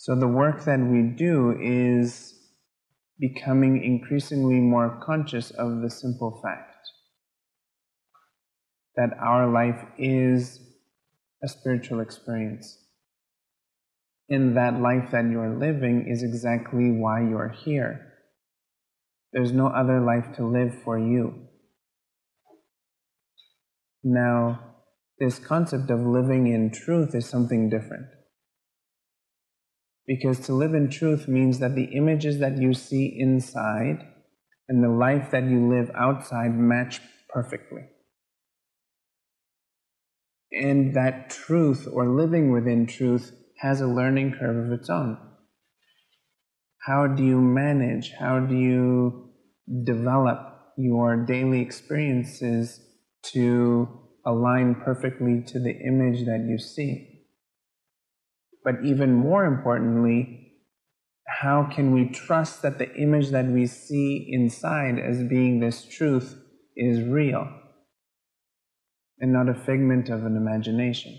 So the work that we do is becoming increasingly more conscious of the simple fact that our life is a spiritual experience. And that life that you're living is exactly why you're here. There's no other life to live for you. Now, this concept of living in truth is something different. Because to live in truth means that the images that you see inside and the life that you live outside match perfectly. And that truth, or living within truth, has a learning curve of its own. How do you manage, how do you develop your daily experiences to align perfectly to the image that you see? But even more importantly, how can we trust that the image that we see inside as being this truth is real and not a figment of an imagination?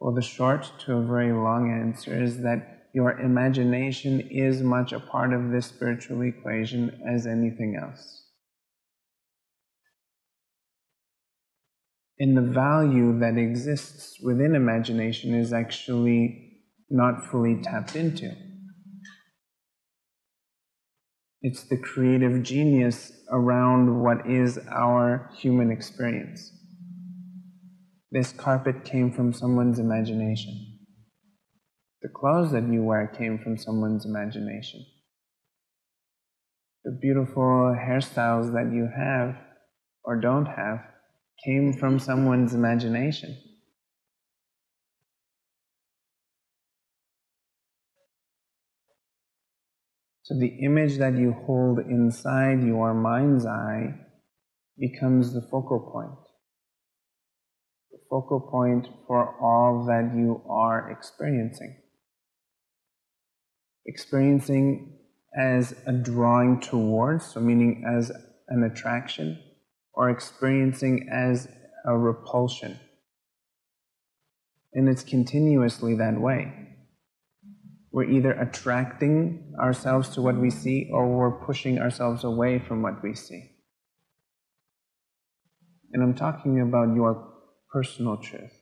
Well, the short to a very long answer is that your imagination is much a part of this spiritual equation as anything else. And the value that exists within imagination is actually not fully tapped into. It's the creative genius around what is our human experience. This carpet came from someone's imagination. The clothes that you wear came from someone's imagination. The beautiful hairstyles that you have or don't have came from someone's imagination. So the image that you hold inside your mind's eye becomes the focal point. The focal point for all that you are experiencing. Experiencing as a drawing towards, so meaning as an attraction, or experiencing as a repulsion. And it's continuously that way. We're either attracting ourselves to what we see, or we're pushing ourselves away from what we see. And I'm talking about your personal truth.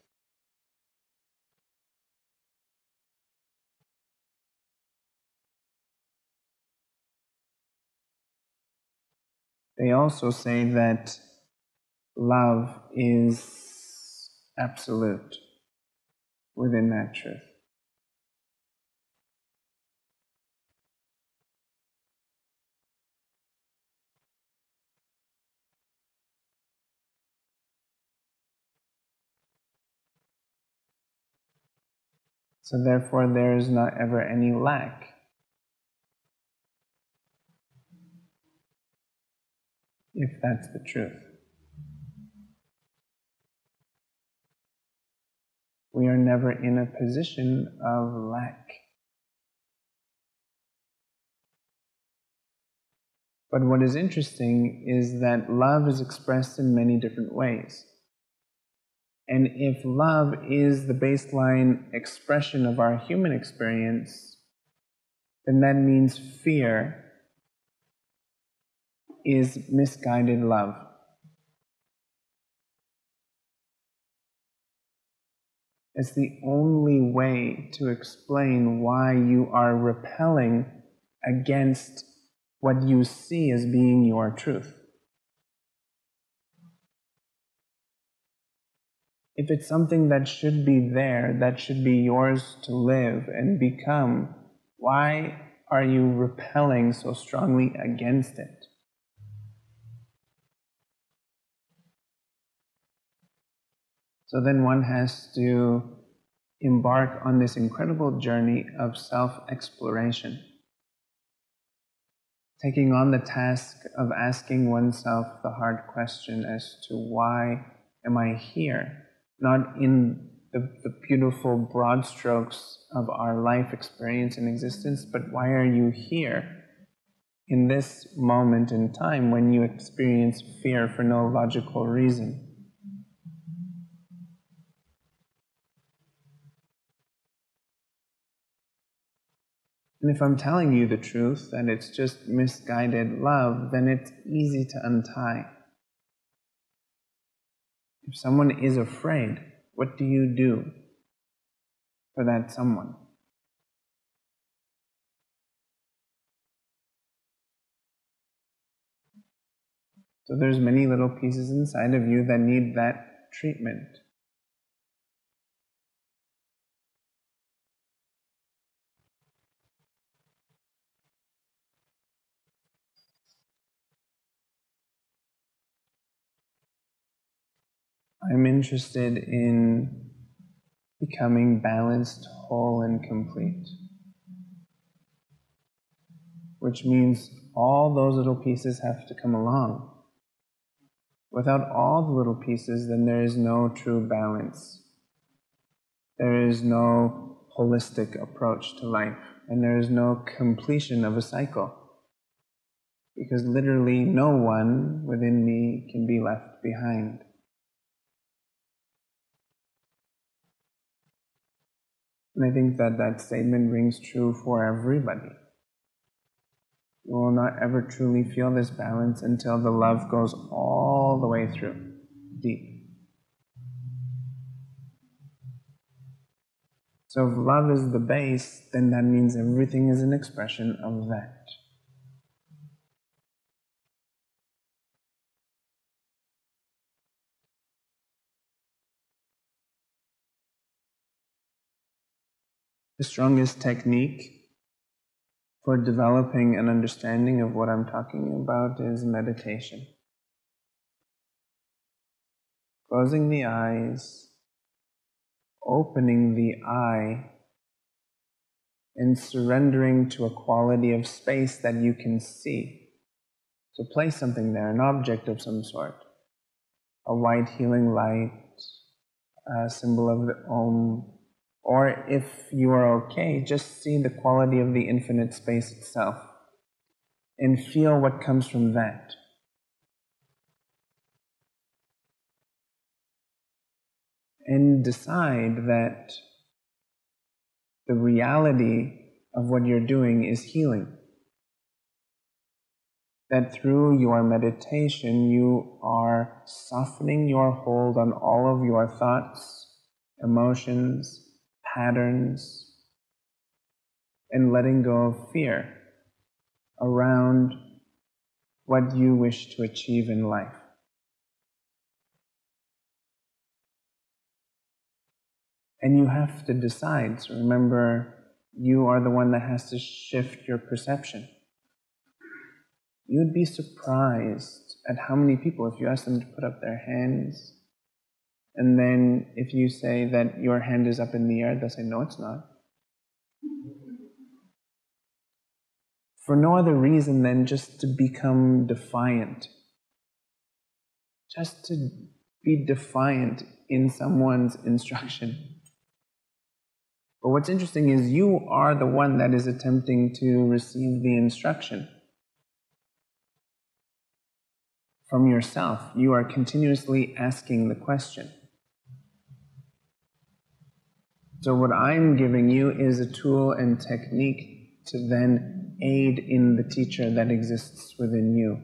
They also say that love is absolute within that truth. So therefore there is not ever any lack. If that's the truth. We are never in a position of lack. But what is interesting is that love is expressed in many different ways. And if love is the baseline expression of our human experience, then that means fear is misguided love. It's the only way to explain why you are repelling against what you see as being your truth. If it's something that should be there, that should be yours to live and become, why are you repelling so strongly against it? So then one has to embark on this incredible journey of self-exploration, taking on the task of asking oneself the hard question as to why am I here? Not in the beautiful broad strokes of our life experience and existence, but why are you here in this moment in time when you experience fear for no logical reason? And if I'm telling you the truth, that it's just misguided love, then it's easy to untie. If someone is afraid, what do you do for that someone? So there's many little pieces inside of you that need that treatment. I'm interested in becoming balanced, whole, and complete. Which means all those little pieces have to come along. Without all the little pieces, then there is no true balance. There is no holistic approach to life, and there is no completion of a cycle. Because literally no one within me can be left behind. And I think that that statement rings true for everybody. You will not ever truly feel this balance until the love goes all the way through, deep. So if love is the base, then that means everything is an expression of that. The strongest technique for developing an understanding of what I'm talking about is meditation. Closing the eyes, opening the eye, and surrendering to a quality of space that you can see. So place something there, an object of some sort, a white healing light, a symbol of the Om, or if you are okay, just see the quality of the infinite space itself and feel what comes from that. And decide that the reality of what you're doing is healing. That through your meditation you are softening your hold on all of your thoughts, emotions, patterns, and letting go of fear around what you wish to achieve in life. And you have to decide. So remember, you are the one that has to shift your perception. You'd be surprised at how many people, if you ask them to put up their hands, and then if you say that your hand is up in the air, they'll say, no, it's not. For no other reason than just to become defiant. Just to be defiant in someone's instruction. But what's interesting is you are the one that is attempting to receive the instruction. From yourself, you are continuously asking the question. So what I'm giving you is a tool and technique to then aid in the teacher that exists within you.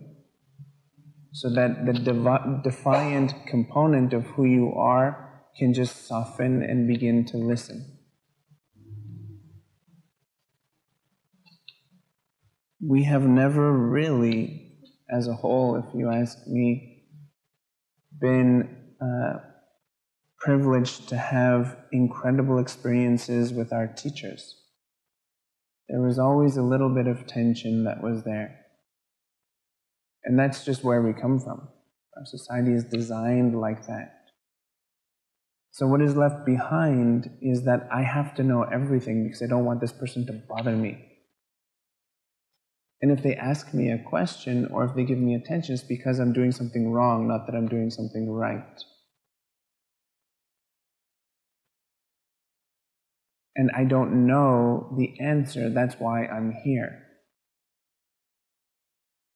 So that the defiant component of who you are can just soften and begin to listen. We have never really, as a whole, if you ask me, been privileged to have incredible experiences with our teachers. There was always a little bit of tension that was there. And that's just where we come from. Our society is designed like that. So what is left behind is that I have to know everything because I don't want this person to bother me. And if they ask me a question or if they give me attention, it's because I'm doing something wrong, not that I'm doing something right. And I don't know the answer, that's why I'm here.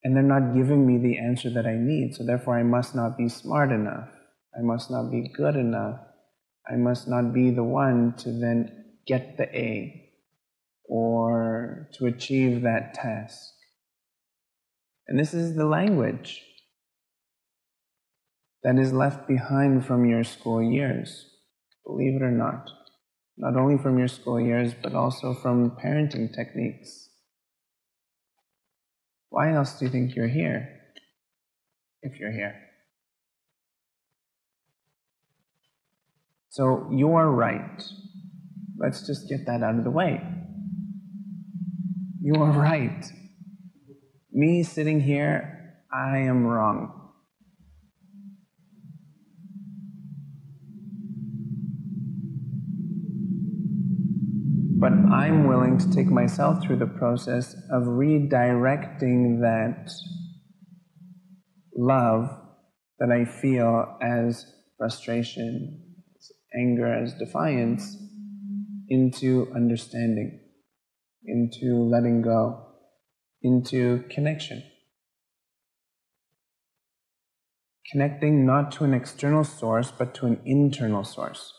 And they're not giving me the answer that I need, so therefore I must not be smart enough. I must not be good enough. I must not be the one to then get the A or to achieve that task. And this is the language that is left behind from your school years, believe it or not. Not only from your school years, but also from parenting techniques. Why else do you think you're here, if you're here? So you are right. Let's just get that out of the way. You are right. Me sitting here, I am wrong. But I'm willing to take myself through the process of redirecting that love that I feel as frustration, as anger, as defiance, into understanding, into letting go, into connection. Connecting not to an external source, but to an internal source.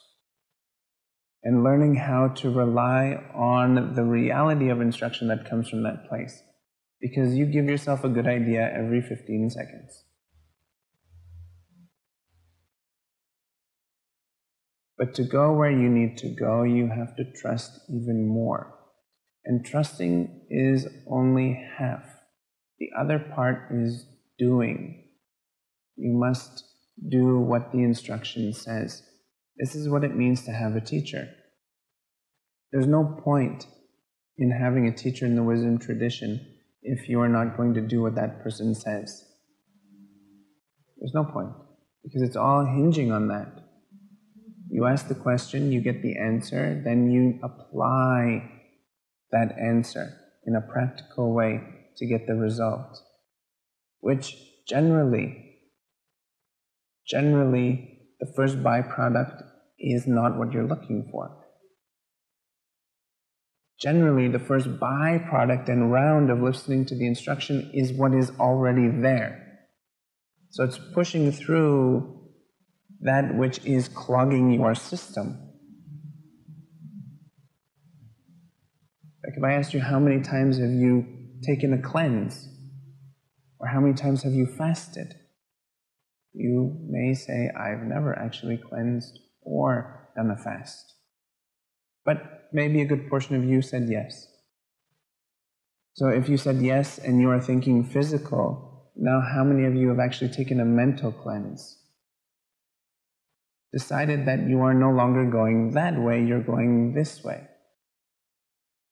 And learning how to rely on the reality of instruction that comes from that place. Because you give yourself a good idea every 15 seconds. But to go where you need to go, you have to trust even more. And trusting is only half. The other part is doing. You must do what the instruction says. This is what it means to have a teacher. There's no point in having a teacher in the wisdom tradition if you are not going to do what that person says. There's no point, because it's all hinging on that. You ask the question, you get the answer, then you apply that answer in a practical way to get the result, which generally, the first byproduct is not what you're looking for. Generally, the first byproduct and round of listening to the instruction is what is already there. So it's pushing through that which is clogging your system. Like if I asked you, how many times have you taken a cleanse? Or how many times have you fasted? You may say, I've never actually cleansed or done a fast. But maybe a good portion of you said yes. So if you said yes and you are thinking physical, now how many of you have actually taken a mental cleanse? Decided that you are no longer going that way, you're going this way.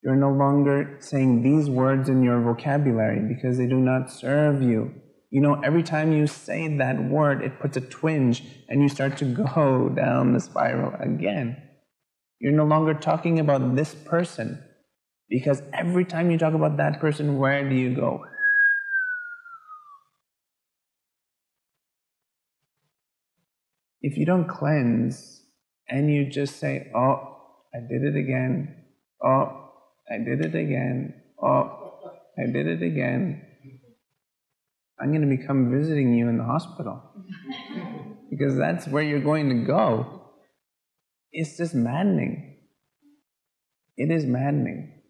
You're no longer saying these words in your vocabulary because they do not serve you. You know, every time you say that word, it puts a twinge and you start to go down the spiral again. You're no longer talking about this person, because every time you talk about that person, where do you go? If you don't cleanse and you just say, oh, I did it again, oh, I did it again, oh, I did it again, I'm going to become visiting you in the hospital. Because that's where you're going to go. It's just maddening. It is maddening.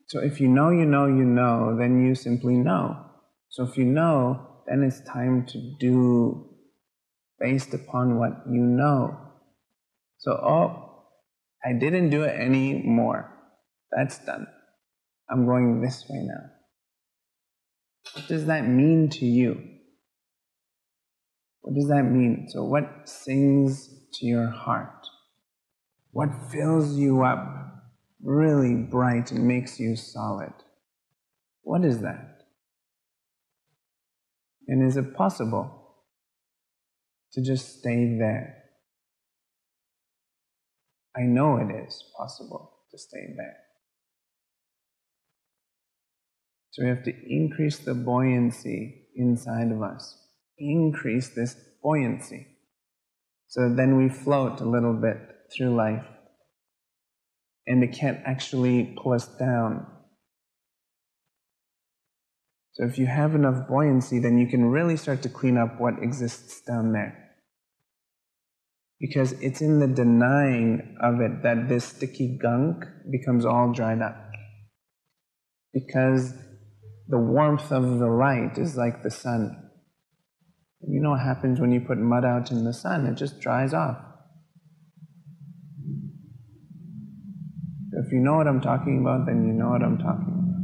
So if you know, you know, you know, then you simply know. So if you know, then it's time to do based upon what you know. So, oh, I didn't do it anymore. That's done. I'm going this way now. What does that mean to you? What does that mean? So what sings to your heart? What fills you up really bright and makes you solid? What is that? And is it possible to just stay there? I know it is possible to stay there. So we have to increase the buoyancy inside of us. Increase this buoyancy. So then we float a little bit through life. And it can't actually pull us down. So if you have enough buoyancy, then you can really start to clean up what exists down there. Because it's in the denying of it that this sticky gunk becomes all dried up. Because the warmth of the light is like the sun. You know what happens when you put mud out in the sun? It just dries off. If you know what I'm talking about, then you know what I'm talking about.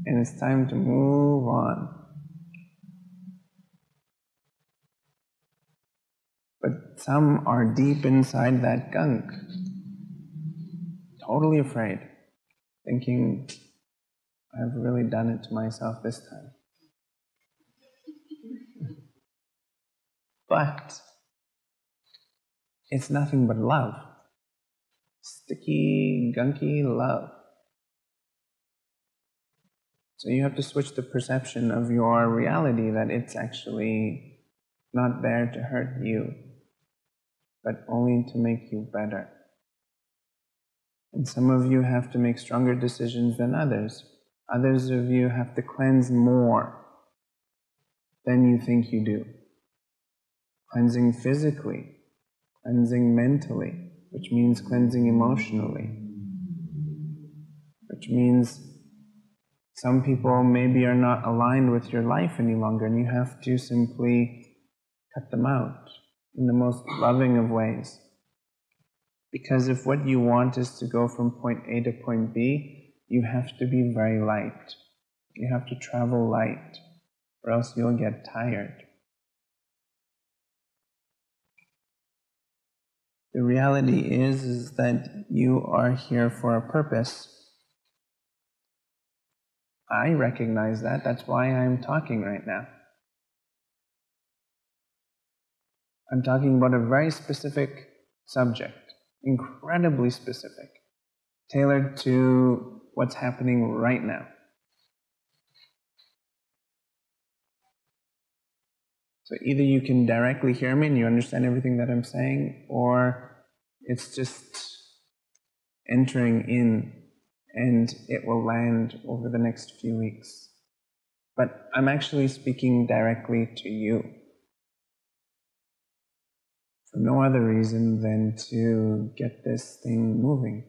And it's time to move on. But some are deep inside that gunk, totally afraid, thinking, I've really done it to myself this time. But it's nothing but love. Sticky, gunky love. So you have to switch the perception of your reality that it's actually not there to hurt you, but only to make you better. And some of you have to make stronger decisions than others. Others of you have to cleanse more than you think you do. Cleansing physically, cleansing mentally, which means cleansing emotionally, which means some people maybe are not aligned with your life any longer, and you have to simply cut them out in the most loving of ways. Because if what you want is to go from point A to point B, you have to be very light. You have to travel light, or else you'll get tired. The reality is that you are here for a purpose. I recognize that. That's why I'm talking right now. I'm talking about a very specific subject, incredibly specific, tailored to what's happening right now. So either you can directly hear me and you understand everything that I'm saying, or it's just entering in and it will land over the next few weeks. But I'm actually speaking directly to you for no other reason than to get this thing moving.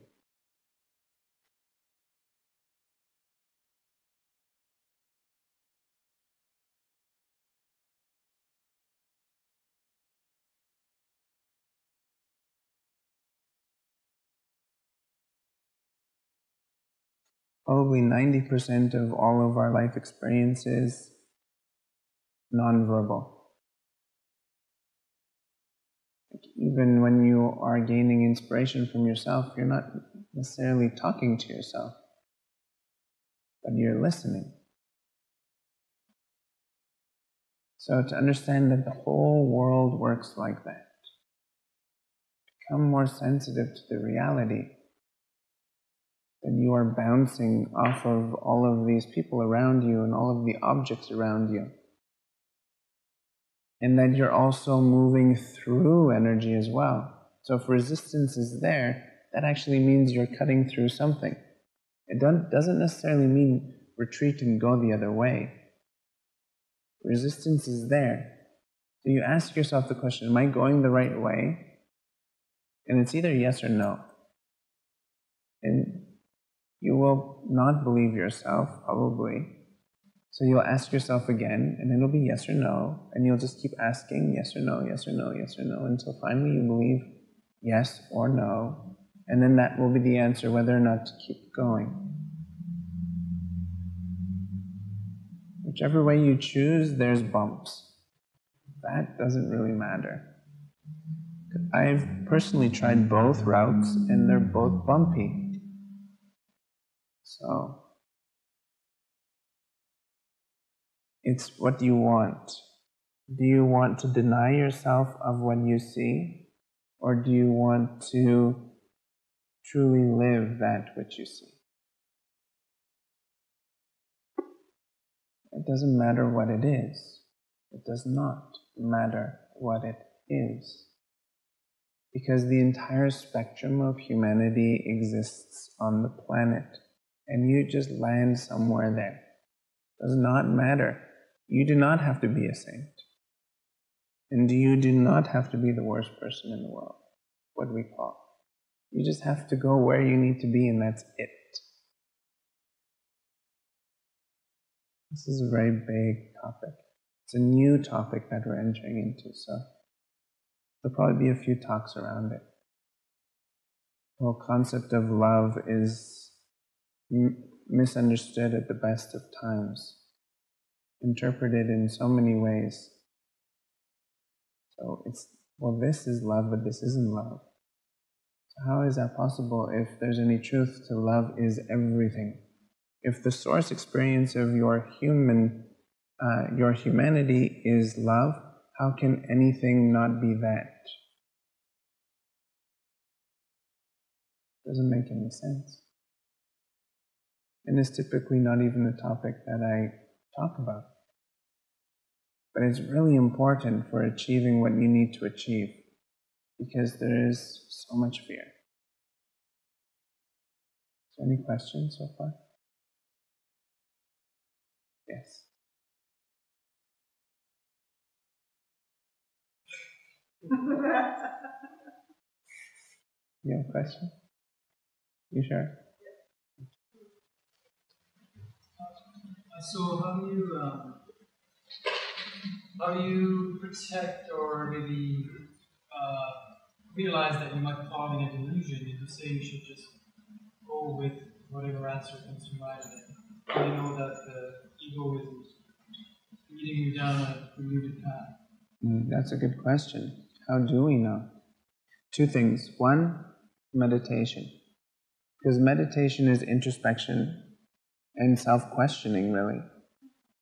Probably 90% of all of our life experience is non-verbal. Even when you are gaining inspiration from yourself, you're not necessarily talking to yourself, but you're listening. So to understand that the whole world works like that, become more sensitive to the reality that you are bouncing off of all of these people around you and all of the objects around you. And that you're also moving through energy as well. So if resistance is there, that actually means you're cutting through something. It doesn't necessarily mean retreat and go the other way. Resistance is there. So you ask yourself the question, am I going the right way? And it's either yes or no. And you will not believe yourself, probably. So you'll ask yourself again, and it'll be yes or no, and you'll just keep asking yes or no, yes or no, yes or no, until finally you believe yes or no, and then that will be the answer whether or not to keep going. Whichever way you choose, there's bumps. That doesn't really matter. I've personally tried both routes, and they're both bumpy. So it's what you want. Do you want to deny yourself of what you see? Or do you want to truly live that which you see? It doesn't matter what it is. It does not matter what it is. Because the entire spectrum of humanity exists on the planet. And you just land somewhere there. It does not matter. You do not have to be a saint. And you do not have to be the worst person in the world, what we call. You just have to go where you need to be, and that's it. This is a very big topic. It's a new topic that we're entering into, so there'll probably be a few talks around it. The whole concept of love is misunderstood at the best of times, interpreted in so many ways. So it's, well, this is love, but this isn't love. So how is that possible if there's any truth to love is everything? If the source experience of your humanity is love, how can anything not be that? Doesn't make any sense. And it's typically not even the topic that I talk about. But it's really important for achieving what you need to achieve, because there is so much fear. So any questions so far? Yes. You have a question? You sure? So how do you protect or maybe realize that you might fall in a delusion and you say you should just go with whatever answer comes to mind? How do you know that the ego is leading you down a polluted path? That's a good question. How do we know? Two things. One, meditation. Because meditation is introspection and self-questioning, really.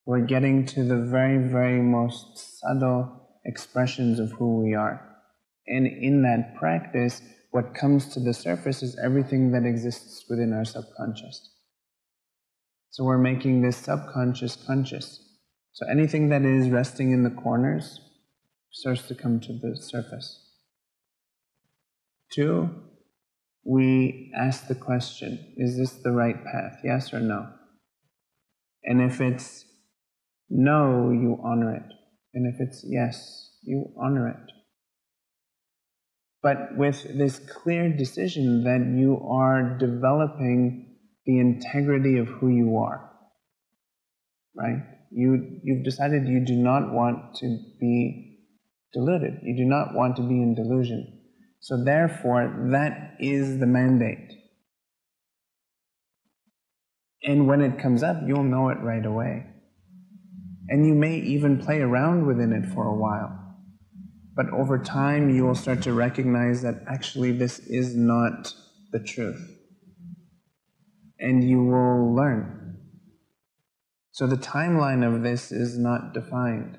We're getting to the very, very most subtle expressions of who we are. And in that practice, what comes to the surface is everything that exists within our subconscious. So we're making this subconscious conscious. So anything that is resting in the corners starts to come to the surface. Two, we ask the question, is this the right path, yes or no? And if it's no, you honor it. And if it's yes, you honor it. But with this clear decision that you are developing the integrity of who you are, right? You've decided you do not want to be deluded. You do not want to be in delusion. So therefore, that is the mandate. And when it comes up, you'll know it right away. And you may even play around within it for a while. But over time, you will start to recognize that actually this is not the truth. And you will learn. So the timeline of this is not defined.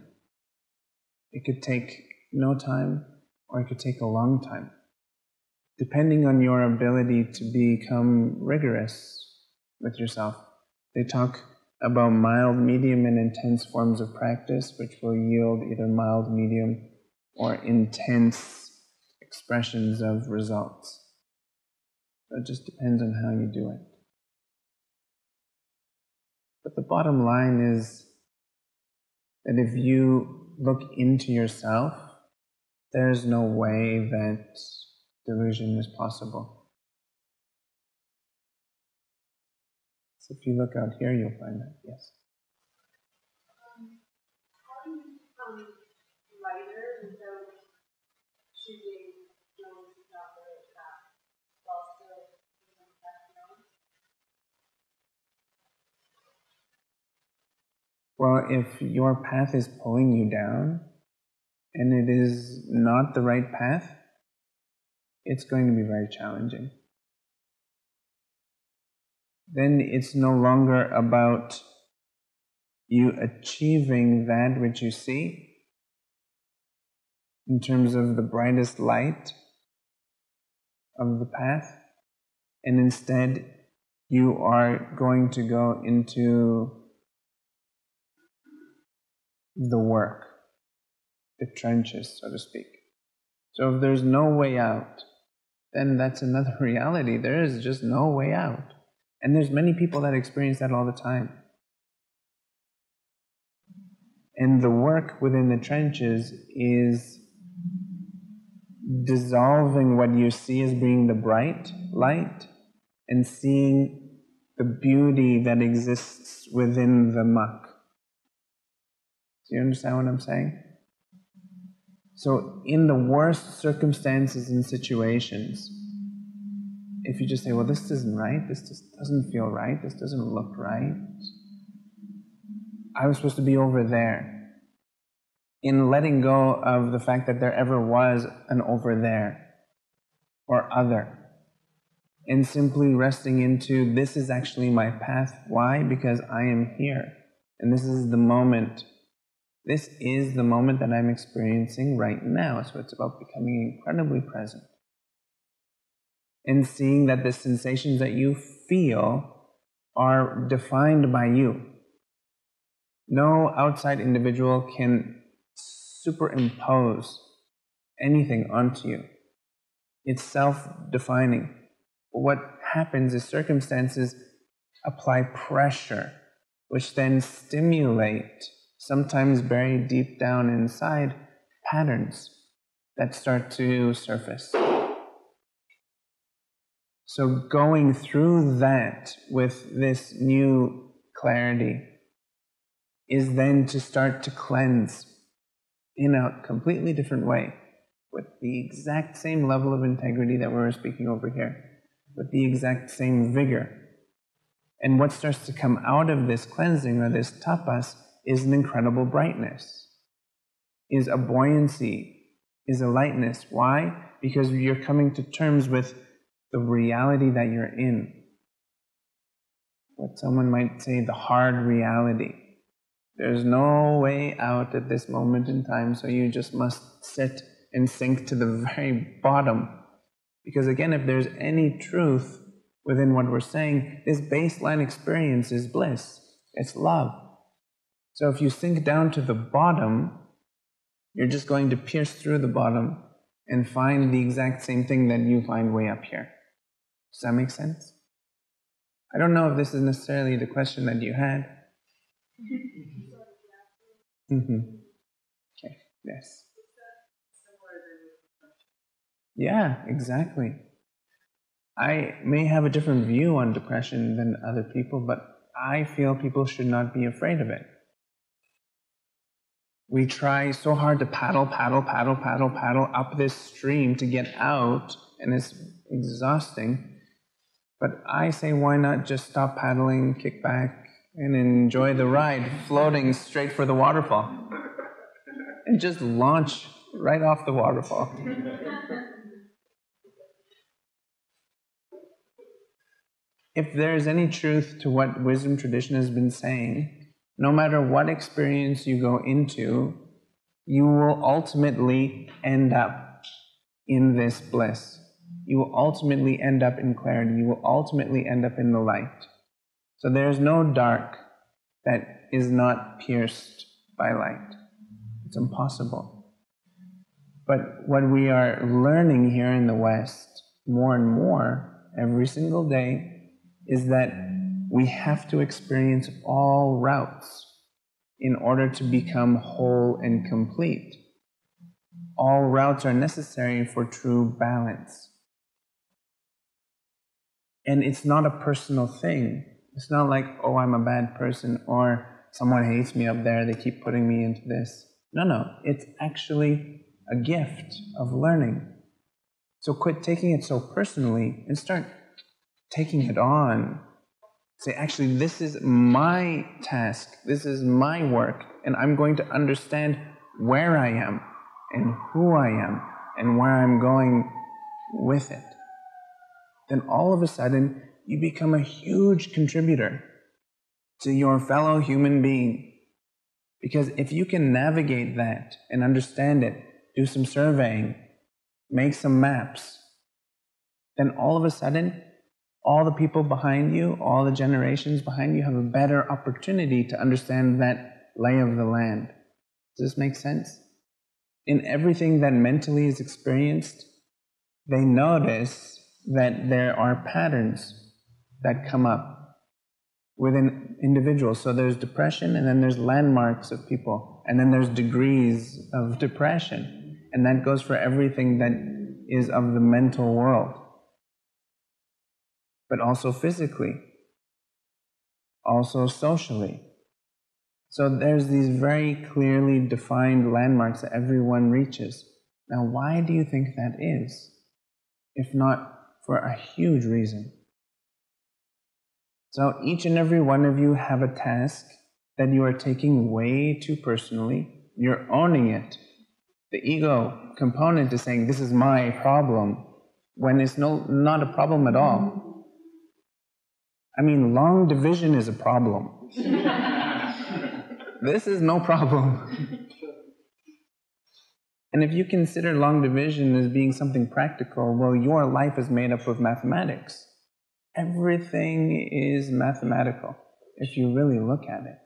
It could take no time, or it could take a long time, depending on your ability to become rigorous with yourself. They talk about mild, medium, and intense forms of practice, which will yield either mild, medium, or intense expressions of results. So it just depends on how you do it. But the bottom line is that if you look into yourself, there's no way that delusion is possible. So if you look out here, you'll find that, yes. How do you become lighter without choosing knowing it's not the right path, while still being that known? Well, if your path is pulling you down, and it is not the right path, it's going to be very challenging. Then it's no longer about you achieving that which you see in terms of the brightest light of the path, and instead you are going to go into the work, the trenches, so to speak. So if there's no way out, then that's another reality. There is just no way out. And there's many people that experience that all the time. And the work within the trenches is dissolving what you see as being the bright light and seeing the beauty that exists within the muck. Do you understand what I'm saying? So in the worst circumstances and situations, if you just say, well, this isn't right, this just doesn't feel right, this doesn't look right, I was supposed to be over there. In letting go of the fact that there ever was an over there or other, and simply resting into, this is actually my path. Why? Because I am here, and this is the moment. This is the moment that I'm experiencing right now. So it's about becoming incredibly present and seeing that the sensations that you feel are defined by you. No outside individual can superimpose anything onto you. It's self-defining. What happens is circumstances apply pressure, which then stimulate, sometimes buried deep down inside, patterns that start to surface. So going through that with this new clarity is then to start to cleanse in a completely different way, with the exact same level of integrity that we were speaking over here, with the exact same vigor. And what starts to come out of this cleansing, or this tapas, is an incredible brightness, is a buoyancy, is a lightness. Why? Because you're coming to terms with the reality that you're in. What someone might say, the hard reality. There's no way out at this moment in time, so you just must sit and sink to the very bottom. Because again, if there's any truth within what we're saying, this baseline experience is bliss. It's love. So if you sink down to the bottom, you're just going to pierce through the bottom and find the exact same thing that you find way up here. Does that make sense? I don't know if this is necessarily the question that you had. Okay, yes. Yeah, exactly. I may have a different view on depression than other people, but I feel people should not be afraid of it. We try so hard to paddle up this stream to get out, and it's exhausting. But I say, why not just stop paddling, kick back, and enjoy the ride, floating straight for the waterfall. And just launch right off the waterfall. If there's any truth to what wisdom tradition has been saying, no matter what experience you go into, you will ultimately end up in this bliss. You will ultimately end up in clarity. You will ultimately end up in the light. So there's no dark that is not pierced by light. It's impossible. But what we are learning here in the West, more and more, every single day, is that we have to experience all routes in order to become whole and complete. All routes are necessary for true balance. And it's not a personal thing. It's not like, oh, I'm a bad person, or someone hates me up there, they keep putting me into this. No, it's actually a gift of learning. So quit taking it so personally and start taking it on. Say, actually, this is my task, this is my work, and I'm going to understand where I am and who I am and where I'm going with it. Then all of a sudden, you become a huge contributor to your fellow human being. Because if you can navigate that and understand it, do some surveying, make some maps, then all of a sudden, all the people behind you, all the generations behind you have a better opportunity to understand that lay of the land. Does this make sense? In everything that mentally is experienced, they notice that there are patterns that come up. within individuals. So there's depression, and then there's landmarks of people, and then there's degrees of depression. And that goes for everything that is of the mental world, but also physically, also socially. So there's these very clearly defined landmarks that everyone reaches. Now, why do you think that is, if not for a huge reason? So each and every one of you have a task that you are taking way too personally. You're owning it. The ego component is saying, this is my problem, when it's not a problem at all. I mean, long division is a problem. This is no problem. And if you consider long division as being something practical, well, your life is made up of mathematics. Everything is mathematical, if you really look at it.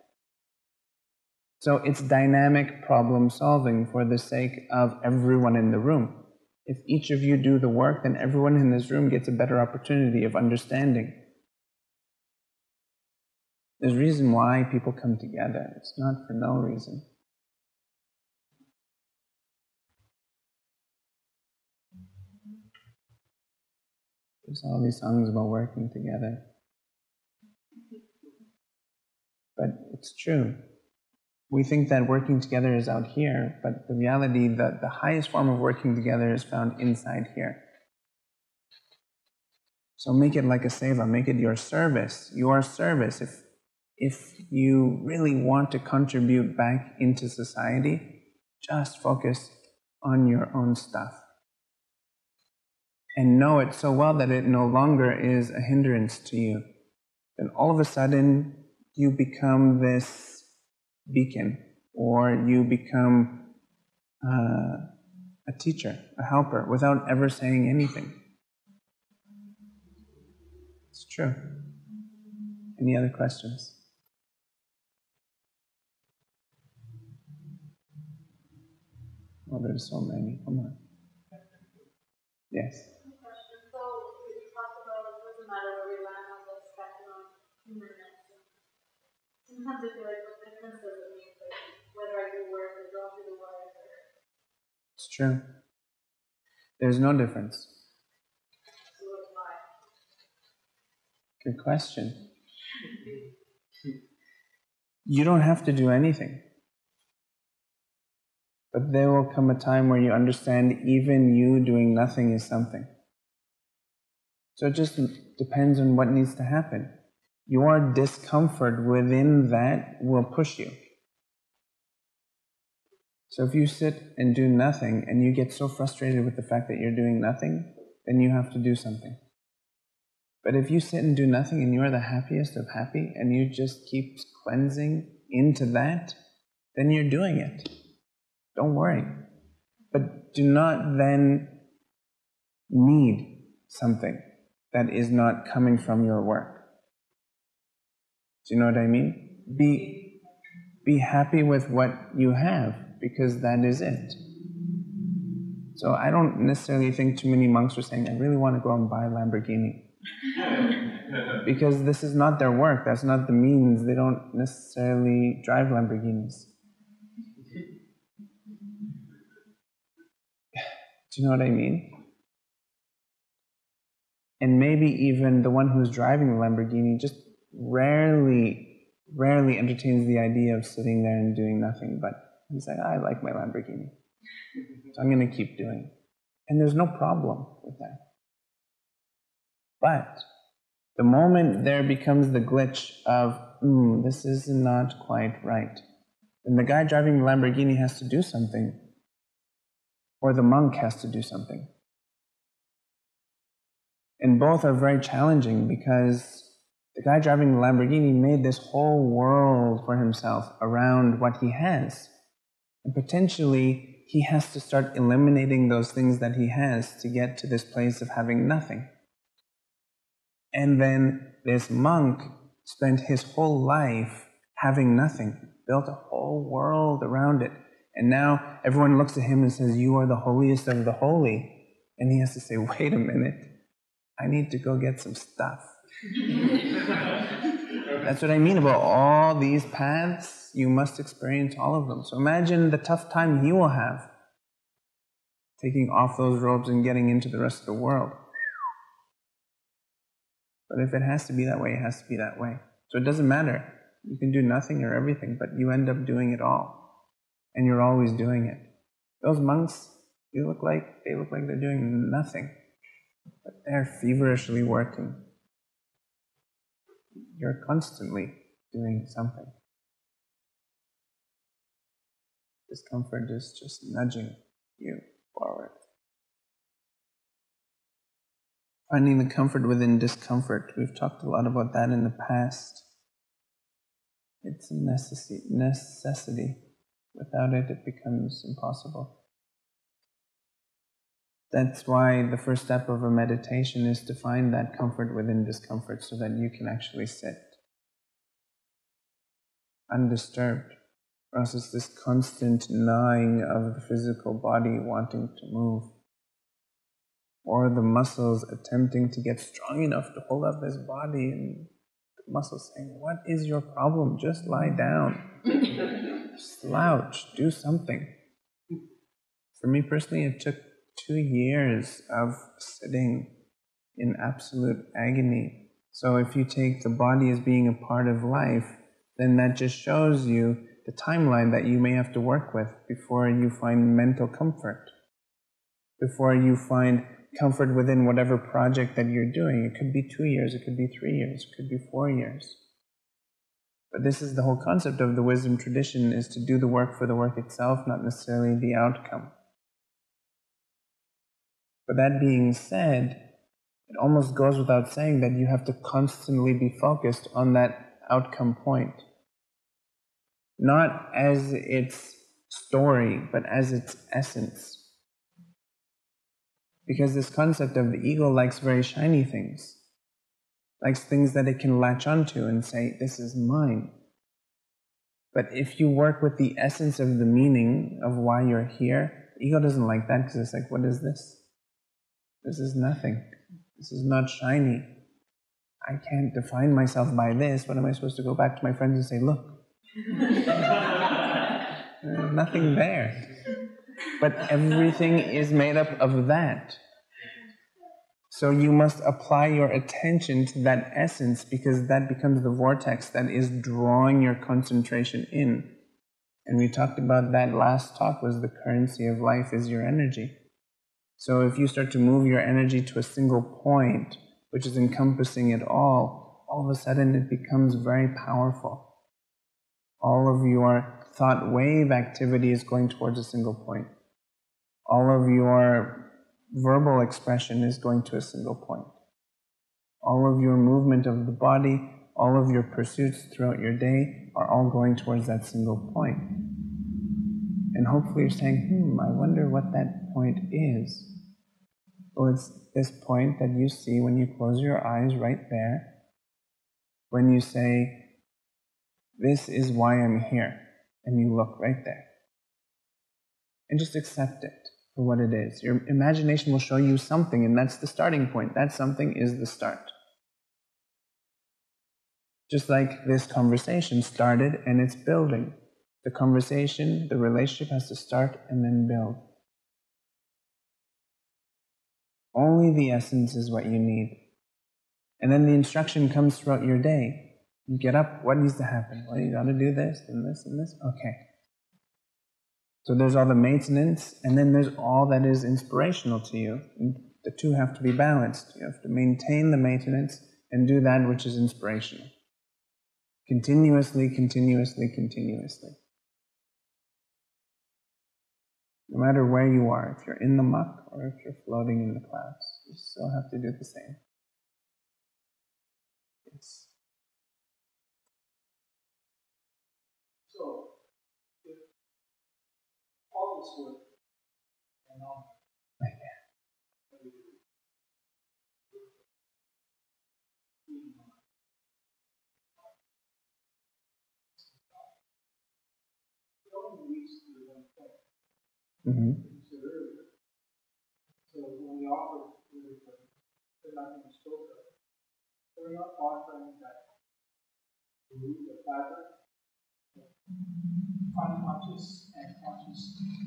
So it's dynamic problem solving for the sake of everyone in the room. If each of you do the work, then everyone in this room gets a better opportunity of understanding. There's a reason why people come together. It's not for no reason. There's all these songs about working together. But it's true. We think that working together is out here, but the reality that the highest form of working together is found inside here. So make it like a seva, make it your service. Your service. If you really want to contribute back into society, just focus on your own stuff. And know it so well that it no longer is a hindrance to you. Then all of a sudden, you become this beacon, or you become a teacher, a helper, without ever saying anything. It's true. Any other questions? Oh, there's so many. Come on. Yes. So you talked about it doesn't matter where we land on the spectrum of humanness. Sometimes I feel like what difference does it make, like whether I do work or don't do the work? It's true. There's no difference. So why? Good question. You don't have to do anything. But there will come a time where you understand even you doing nothing is something. So it just depends on what needs to happen. Your discomfort within that will push you. So if you sit and do nothing and you get so frustrated with the fact that you're doing nothing, then you have to do something. But if you sit and do nothing and you're the happiest of happy and you just keep cleansing into that, then you're doing it. Don't worry. But do not then need something that is not coming from your work. Do you know what I mean? Be happy with what you have, because that is it. So I don't necessarily think too many monks are saying, I really want to go and buy a Lamborghini. Because this is not their work, that's not the means. They don't necessarily drive Lamborghinis. Do you know what I mean? And maybe even the one who's driving the Lamborghini just rarely entertains the idea of sitting there and doing nothing, but he's like, I like my Lamborghini, so I'm going to keep doing it. And there's no problem with that. But the moment there becomes the glitch of, this is not quite right, then the guy driving the Lamborghini has to do something, or the monk has to do something. And both are very challenging, because the guy driving the Lamborghini made this whole world for himself around what he has. And potentially, he has to start eliminating those things that he has to get to this place of having nothing. And then this monk spent his whole life having nothing, built a whole world around it. And now everyone looks at him and says, you are the holiest of the holy. And he has to say, wait a minute, I need to go get some stuff. That's what I mean about all these paths. You must experience all of them. So imagine the tough time he will have taking off those robes and getting into the rest of the world. But if it has to be that way, it has to be that way. So it doesn't matter. You can do nothing or everything, but you end up doing it all. And you're always doing it. Those monks, they look like they're doing nothing. But they're feverishly working. You're constantly doing something. Discomfort is just nudging you forward. Finding the comfort within discomfort. We've talked a lot about that in the past. It's a necessity. Without it, it becomes impossible. That's why the first step of a meditation is to find that comfort within discomfort so that you can actually sit undisturbed. Or else it's this constant gnawing of the physical body wanting to move. Or the muscles attempting to get strong enough to hold up this body, and the muscles saying, "What is your problem? Just lie down. Slouch. Do something." For me personally, it took 2 years of sitting in absolute agony. So if you take the body as being a part of life, then that just shows you the timeline that you may have to work with before you find mental comfort, before you find comfort within whatever project that you're doing. It could be 2 years, it could be 3 years, it could be 4 years. But this is the whole concept of the wisdom tradition, is to do the work for the work itself, not necessarily the outcome. But that being said, it almost goes without saying that you have to constantly be focused on that outcome point. Not as its story, but as its essence. Because this concept of the ego likes very shiny things. Likes things that it can latch onto and say, "This is mine." But if you work with the essence of the meaning of why you're here, the ego doesn't like that, because it's like, "What is this? This is nothing. This is not shiny. I can't define myself by this. What am I supposed to go back to my friends and say, 'Look, there's nothing there.'" But everything is made up of that. So you must apply your attention to that essence, because that becomes the vortex that is drawing your concentration in. And we talked about that last talk, was the currency of life is your energy. So if you start to move your energy to a single point, which is encompassing it all of a sudden it becomes very powerful. All of your thought wave activity is going towards a single point. All of your verbal expression is going to a single point. All of your movement of the body, all of your pursuits throughout your day are all going towards that single point. And hopefully you're saying, I wonder what that point is. Well, it's this point that you see when you close your eyes right there, when you say, "This is why I'm here," and you look right there. And just accept it for what it is. Your imagination will show you something, and that's the starting point. That something is the start. Just like this conversation started and it's building. The conversation, the relationship has to start and then build. Only the essence is what you need. And then the instruction comes throughout your day. You get up, what needs to happen? Well, you got to do this and this and this. Okay. So there's all the maintenance, and then there's all that is inspirational to you. And the two have to be balanced. You have to maintain the maintenance and do that which is inspirational. Continuously, continuously, continuously. No matter where you are, if you're in the muck or if you're floating in the clouds, you still have to do the same. Yes. So, if all this work and all that we do, it only leads to one point. You said earlier. So when we offer everybody, they're not going to spoke of. We're not offering that the fabric, unconscious and conscious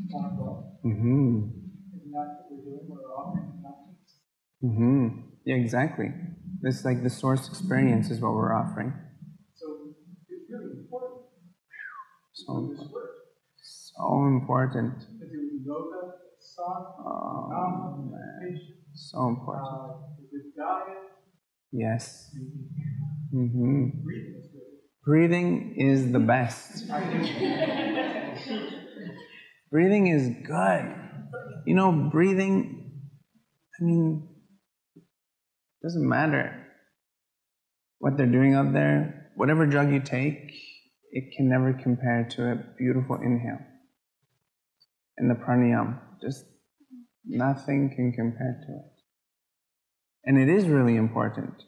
one God. Isn't that what we're doing? We're offering connections. Yeah, exactly. This like the source experience is what we're offering. So it's really important. So to do this work. So important. To do yoga, sauna, meditation. So important. A good diet. Yes. Breathing is good. Breathing is the best. Breathing is good. You know, breathing, I mean, doesn't matter what they're doing out there. Whatever drug you take, it can never compare to a beautiful inhale. And the pranayama, just nothing can compare to it. And it is really important.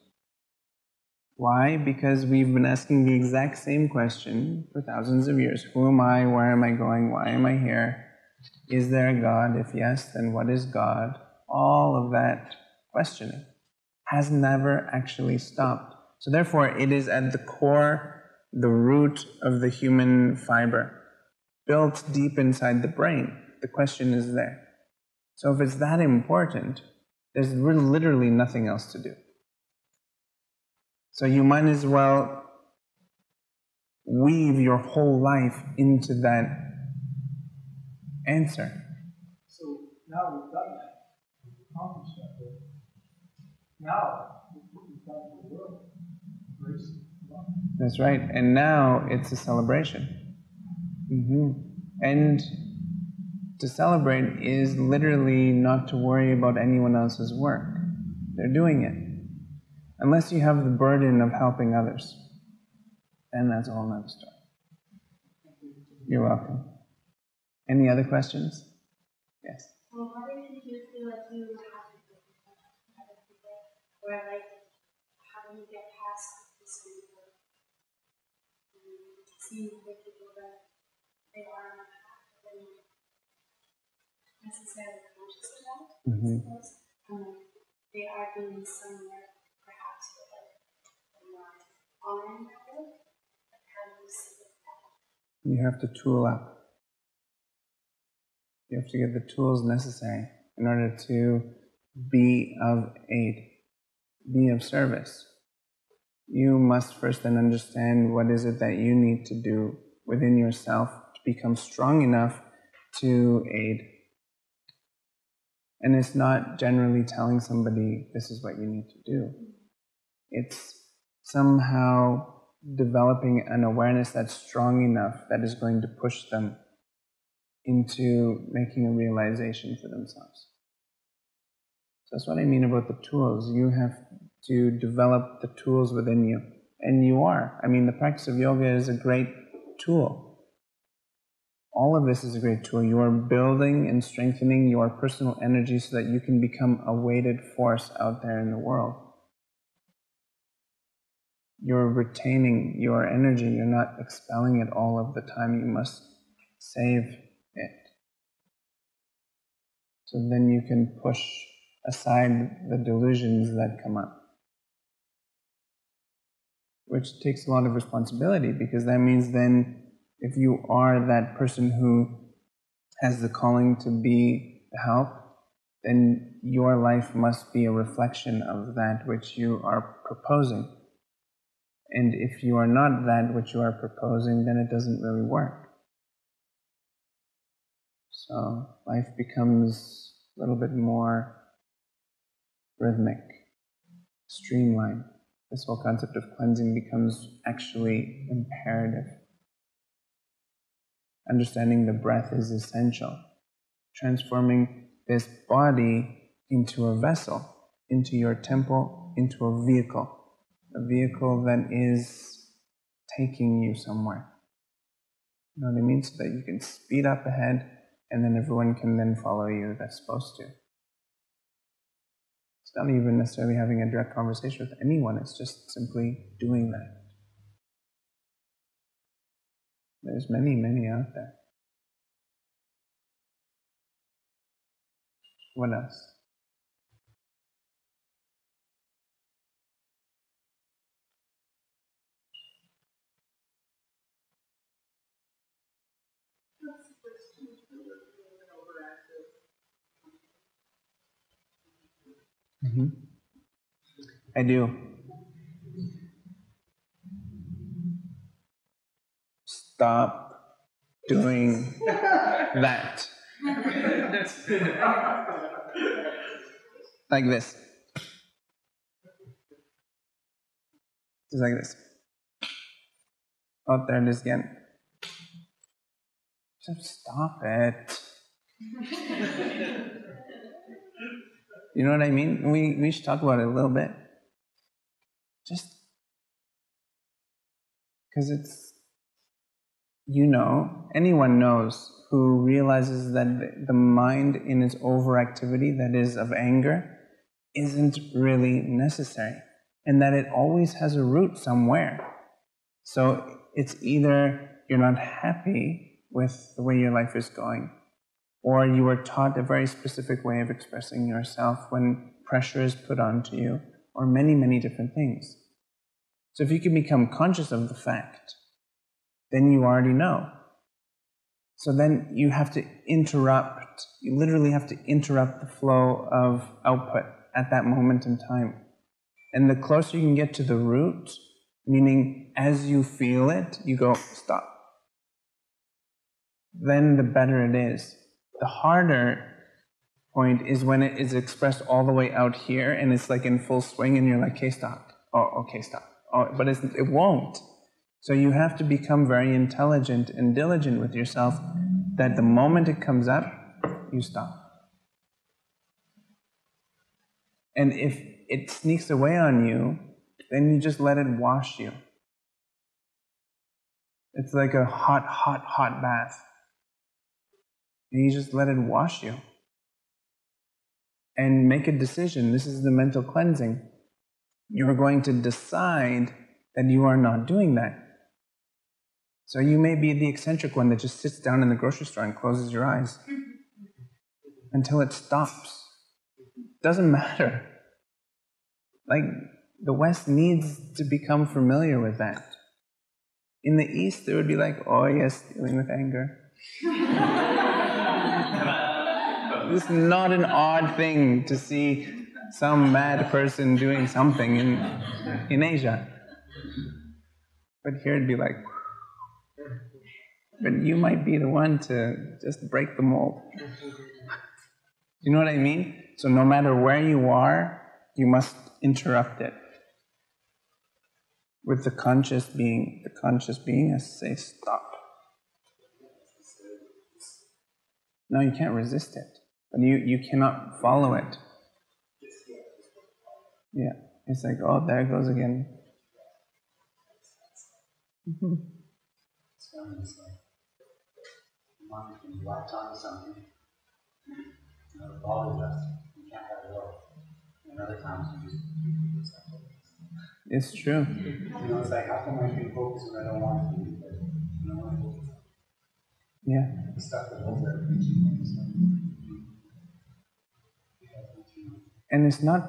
Why? Because we've been asking the exact same question for thousands of years. Who am I? Where am I going? Why am I here? Is there a God? If yes, then what is God? All of that questioning has never actually stopped. So therefore, it is at the core, the root of the human fiber, built deep inside the brain. The question is there. So if it's that important, there's literally nothing else to do. So you might as well weave your whole life into that answer. So now we've done that. We've accomplished that work. Now we've done the work. Grace. That's right. And now it's a celebration. And to celebrate is literally not to worry about anyone else's work. They're doing it. Unless you have the burden of helping others. Then that's a whole nother story. You're welcome. Any other questions? Yes. Well, how do you feel like you have to do other people? Or like, how do you get past this people? Seeing the people that they are not necessarily conscious of that, I suppose. They are doing some work, perhaps, with a more honoring method. Like, how do you see that? You have to tool up. You have to get the tools necessary in order to be of aid, be of service. You must first then understand what is it that you need to do within yourself to become strong enough to aid. And it's not generally telling somebody this is what you need to do. It's somehow developing an awareness that's strong enough that is going to push them into making a realization for themselves. So that's what I mean about the tools. You have to develop the tools within you. And you are. I mean, the practice of yoga is a great tool. All of this is a great tool. You are building and strengthening your personal energy so that you can become a weighted force out there in the world. You're retaining your energy. You're not expelling it all of the time. You must save it. So then you can push aside the delusions that come up. Which takes a lot of responsibility, because that means then if you are that person who has the calling to be the help, then your life must be a reflection of that which you are proposing. And if you are not that which you are proposing, then it doesn't really work. So life becomes a little bit more rhythmic, streamlined. This whole concept of cleansing becomes actually imperative. Understanding the breath is essential. Transforming this body into a vessel, into your temple, into a vehicle that is taking you somewhere. You know what I mean? So that you can speed up ahead, and then everyone can then follow you that's supposed to. It's not even necessarily having a direct conversation with anyone, it's just simply doing that. There's many, many out there. What else? I do. Stop doing that. Like this. Just like this. Oh, there it is again. Just stop it. You know what I mean? We should talk about it a little bit. Just because it's, anyone knows who realizes that the mind in its overactivity, that is of anger, isn't really necessary, and that it always has a root somewhere. So it's either you're not happy with the way your life is going, or you were taught a very specific way of expressing yourself when pressure is put onto you, or many, many different things. So if you can become conscious of the fact, then you already know. So then you have to interrupt, you literally have to interrupt the flow of output at that moment in time. And the closer you can get to the root, meaning as you feel it, you go, stop. Then the better it is. The harder point is when it is expressed all the way out here and it's like in full swing and you're like, okay, stop. Oh, okay, stop. Oh, but it won't. So you have to become very intelligent and diligent with yourself that the moment it comes up, you stop. And if it sneaks away on you, then you just let it wash you. It's like a hot, hot, hot bath. And you just let it wash you. And make a decision. This is the mental cleansing. You're going to decide that you are not doing that. So you may be the eccentric one that just sits down in the grocery store and closes your eyes until it stops. Doesn't matter. Like, the West needs to become familiar with that. In the East, it would be like, oh yes, dealing with anger. It's not an odd thing to see some mad person doing something in Asia. But here it'd be like, but you might be the one to just break the mold. You know what I mean? So no matter where you are, you must interrupt it. With the conscious being has to say, stop. No, you can't resist it. But you cannot follow it. Yeah. It's like, oh, there it goes again. It's funny, it's like, one can latch on to something, the ball is left, you can't let it go. And other times you just It's true. It's like, how come I can focus when I don't want to? But I don't want to focus. Yeah. The stuff that holds that. And it's not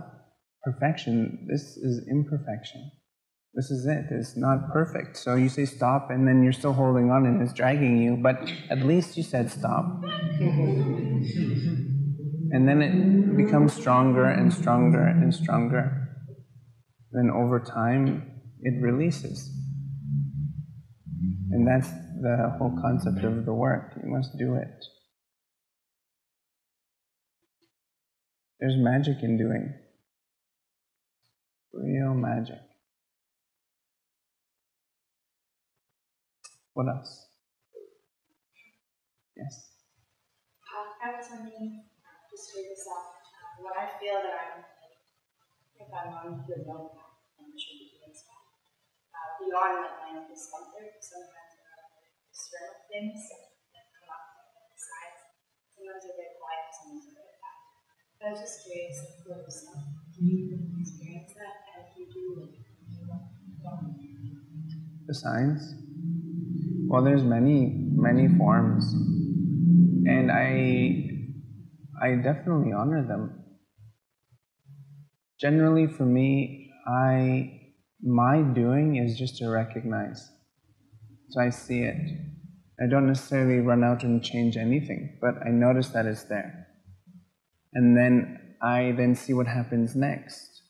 perfection, this is imperfection. This is it, it's not perfect. So you say stop and then you're still holding on and it's dragging you, but at least you said stop. And then it becomes stronger and stronger and stronger. Then over time, it releases. And that's the whole concept of the work. You must do it. There's magic in doing. Real magic. What else? Yes? I was wondering, just for yourself, when I feel that if I'm on the no path, I'm should be doing stuff. Beyond that line of discomfort, sometimes there are external things that come up from the sides. Sometimes they're very quiet, sometimes they're very loud. But I was just curious, for yourself, can you experience that as you do The signs? Well, there's many forms. And I definitely honor them. Generally for me, my doing is just to recognize. So I see it. I don't necessarily run out and change anything, but I notice that it's there. And then I then see what happens next.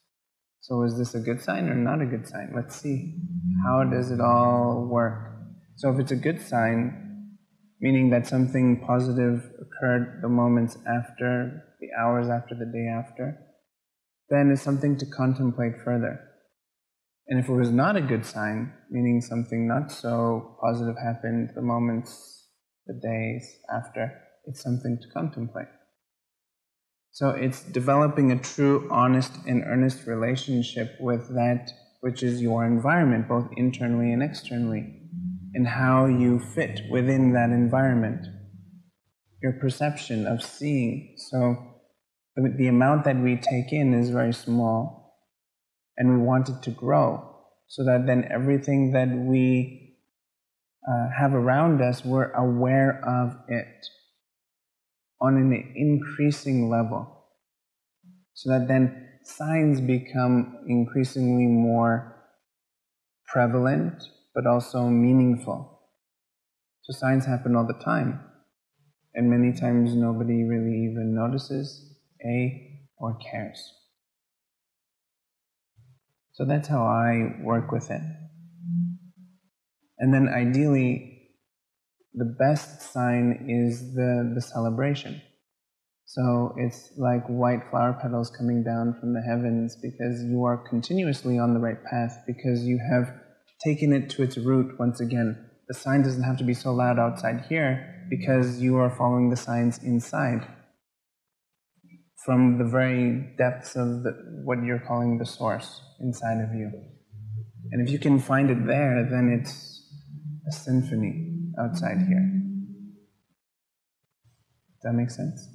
So is this a good sign or not a good sign? Let's see. How does it all work? So if it's a good sign, meaning that something positive occurred the moments after, the hours after, the day after, then it's something to contemplate further. And if it was not a good sign, meaning something not so positive happened the moments, the days after, it's something to contemplate. So it's developing a true, honest, and earnest relationship with that which is your environment, both internally and externally, and how you fit within that environment. Your perception of seeing. So the amount that we take in is very small, and we want it to grow, so that then everything that we have around us, we're aware of it on an increasing level, so that then signs become increasingly more prevalent, but also meaningful. So signs happen all the time, and many times nobody really even notices, or cares. So that's how I work with it. And then ideally, the best sign is the celebration. So it's like white flower petals coming down from the heavens, because you are continuously on the right path, because you have taken it to its root once again. The sign doesn't have to be so loud outside here, because you are following the signs inside, from the very depths of what you're calling the source inside of you. And if you can find it there, then it's a symphony outside here. Does that make sense?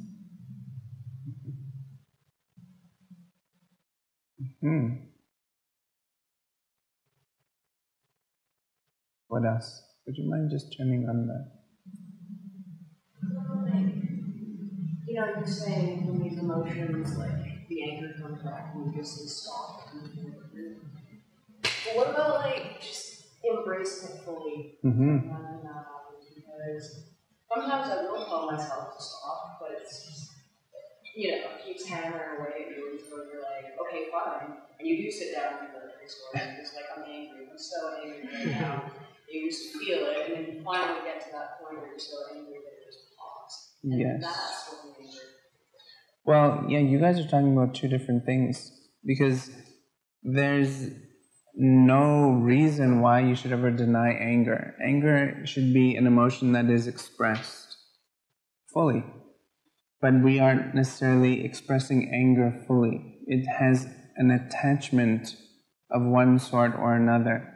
What else? Would you mind just turning on the... You know, you're saying when these emotions, like the anger comes back and you just say stop. But what about like just embracing it fully? Because sometimes I will tell myself to stop, but it's just, you know, it keeps hammering away at you until you're like, okay, fine. And you do sit down and you're like, it's like, I'm angry. I'm so angry right now. You just feel it, and then you finally get to that point where you're so angry that you just pause. And yes. That's what we need. Well, yeah, you guys are talking about two different things, because there's no reason why you should ever deny anger. Anger should be an emotion that is expressed fully, but we aren't necessarily expressing anger fully. It has an attachment of one sort or another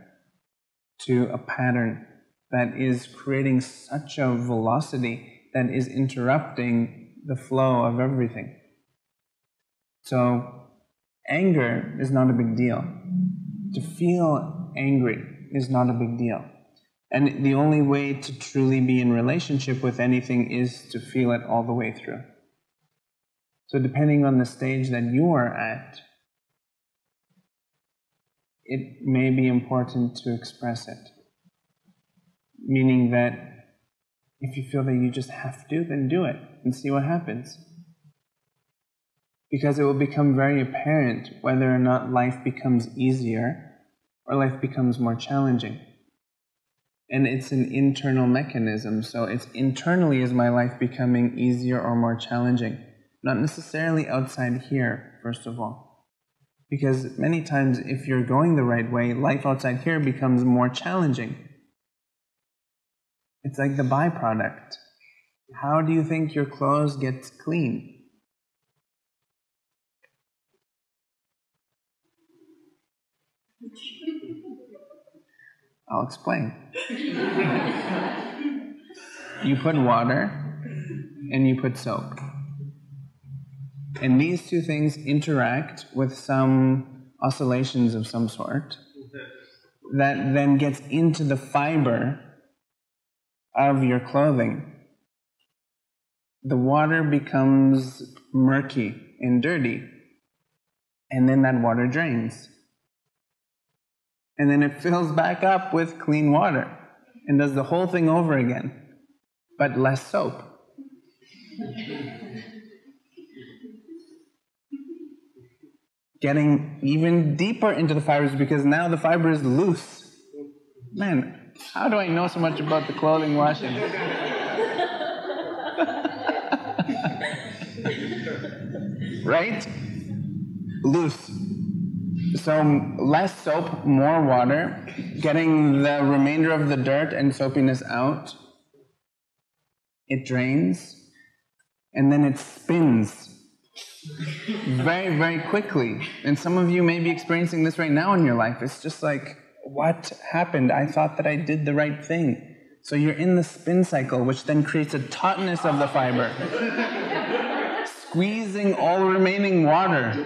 to a pattern that is creating such a velocity that is interrupting the flow of everything. So anger is not a big deal. To feel angry is not a big deal. And the only way to truly be in relationship with anything is to feel it all the way through. So depending on the stage that you are at, it may be important to express it. Meaning that if you feel that you just have to, then do it and see what happens. Because it will become very apparent whether or not life becomes easier or life becomes more challenging. And it's an internal mechanism, so it's internally, is my life becoming easier or more challenging? Not necessarily outside here, first of all. Because many times, if you're going the right way, life outside here becomes more challenging. It's like the byproduct. How do you think your clothes get clean? I'll explain. You put water and you put soap. And these two things interact with some oscillations of some sort that then gets into the fiber of your clothing. The water becomes murky and dirty, and then that water drains. And then it fills back up with clean water and does the whole thing over again, but less soap. getting even deeper into the fibers because now the fiber is loose. Man, how do I know so much about the clothing washing? Right? Loose. So less soap, more water, getting the remainder of the dirt and soapiness out. It drains, and then it spins very, very quickly. And some of you may be experiencing this right now in your life. It's just like, what happened? I thought that I did the right thing. So you're in the spin cycle, which then creates a tautness of the fiber, squeezing all remaining water,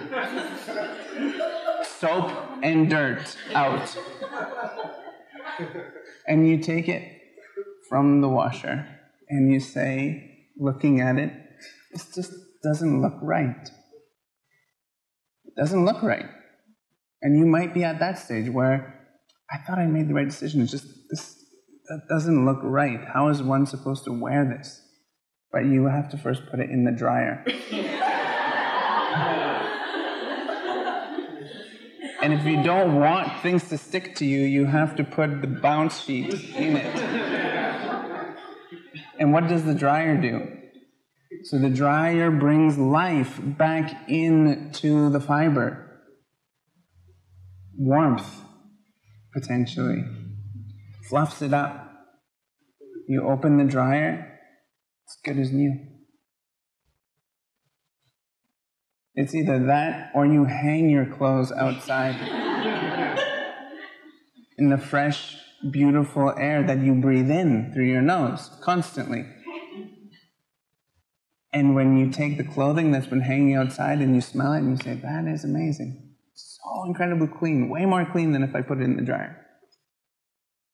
soap and dirt out. And you take it from the washer and you say, looking at it, this just doesn't look right. It doesn't look right. And you might be at that stage where I thought I made the right decision. It's just that doesn't look right. How is one supposed to wear this? But you have to first put it in the dryer. And if you don't want things to stick to you, you have to put the bounce sheet in it. And what does the dryer do? So the dryer brings life back into the fiber. Warmth, potentially. Fluffs it up. You open the dryer, it's good as new. It's either that or you hang your clothes outside in the fresh, beautiful air that you breathe in through your nose constantly. And when you take the clothing that's been hanging outside and you smell it and you say, that is amazing. So incredibly clean, way more clean than if I put it in the dryer.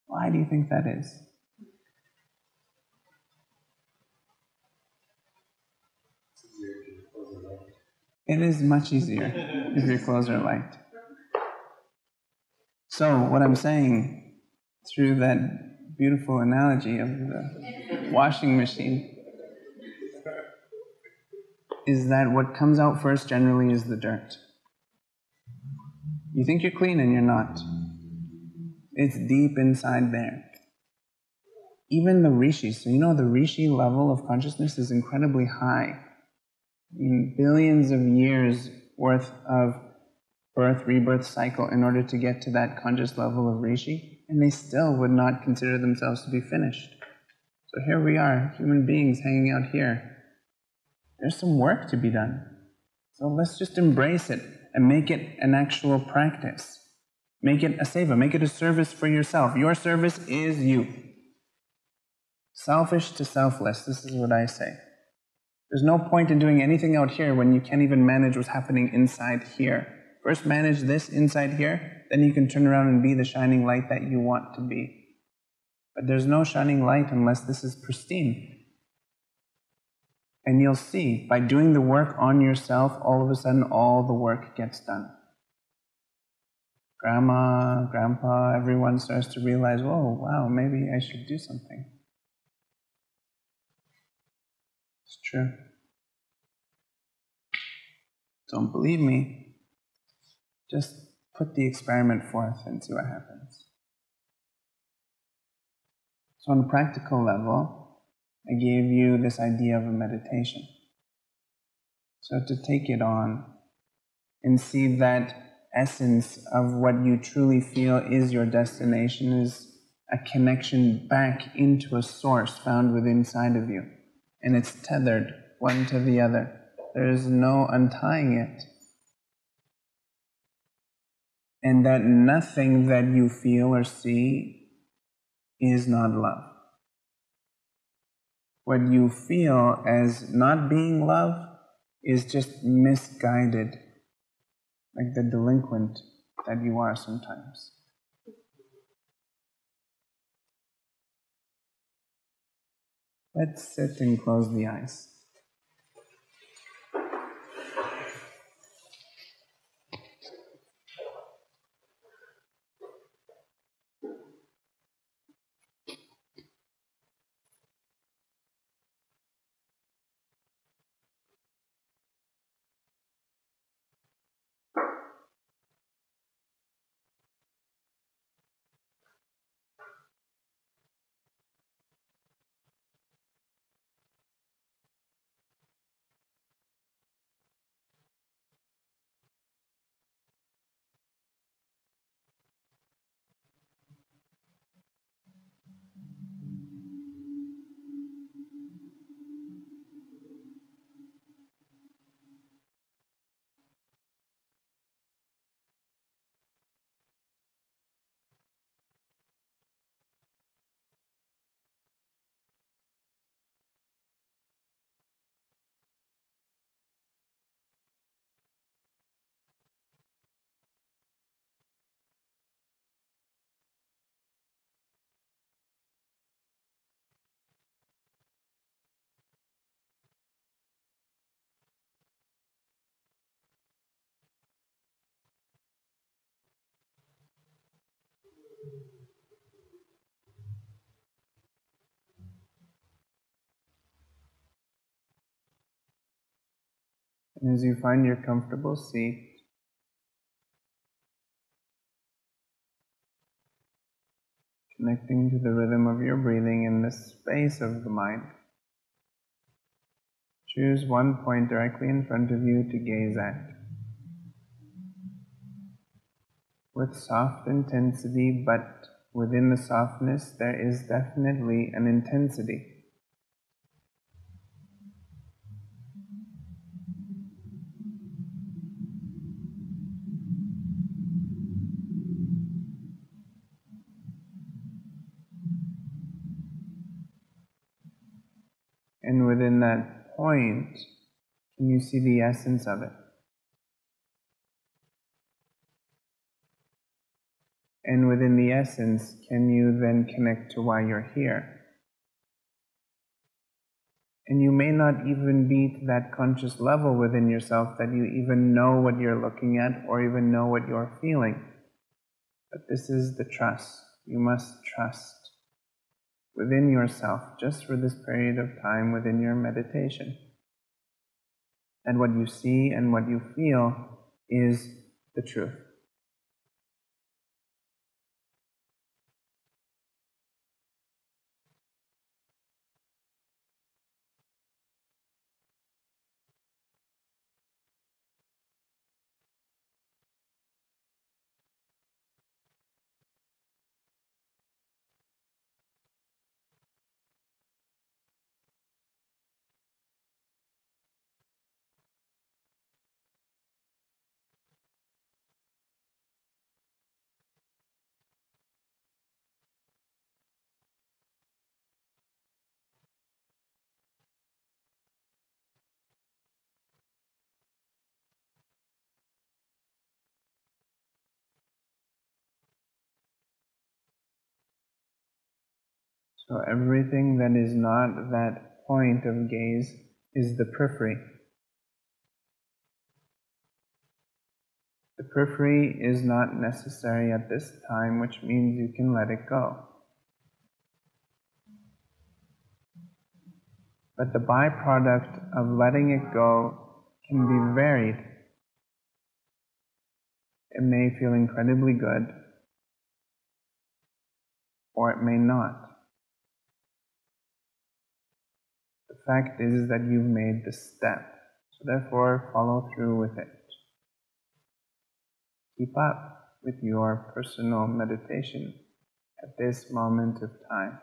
Why do you think that is? It is much easier if your clothes are light. So what I'm saying, through that beautiful analogy of the washing machine, is that what comes out first generally is the dirt. You think you're clean and you're not. It's deep inside there. Even the rishi, so you know the rishi level of consciousness is incredibly high. In billions of years worth of birth, rebirth cycle in order to get to that conscious level of rishi, and they still would not consider themselves to be finished. So here we are, human beings hanging out here. There's some work to be done. So let's just embrace it and make it an actual practice. Make it a seva, make it a service for yourself. Your service is you. Selfish to selfless, this is what I say. There's no point in doing anything out here when you can't even manage what's happening inside here. First manage this inside here, then you can turn around and be the shining light that you want to be. But there's no shining light unless this is pristine. And you'll see, by doing the work on yourself, all of a sudden all the work gets done. Grandma, grandpa, everyone starts to realize, whoa, wow, maybe I should do something. It's true. Don't believe me? Just put the experiment forth and see what happens. So on a practical level, I gave you this idea of a meditation. So to take it on and see that essence of what you truly feel is your destination is a connection back into a source found within inside of you. And it's tethered one to the other. There is no untying it. And that nothing that you feel or see is not love. What you feel as not being love is just misguided, like the delinquent that you are sometimes. Let's sit and close the eyes. And as you find your comfortable seat, connecting to the rhythm of your breathing in the space of the mind, choose one point directly in front of you to gaze at. With soft intensity, but within the softness there is definitely an intensity. And within that point, can you see the essence of it? And within the essence, can you then connect to why you're here? And you may not even be to that conscious level within yourself that you even know what you're looking at or even know what you're feeling. But this is the trust. You must trust within yourself, just for this period of time within your meditation. And what you see and what you feel is the truth. So everything that is not that point of gaze is the periphery. The periphery is not necessary at this time, which means you can let it go. But the byproduct of letting it go can be varied. It may feel incredibly good, or it may not. The fact is that you've made the step, so therefore follow through with it. Keep up with your personal meditation at this moment of time.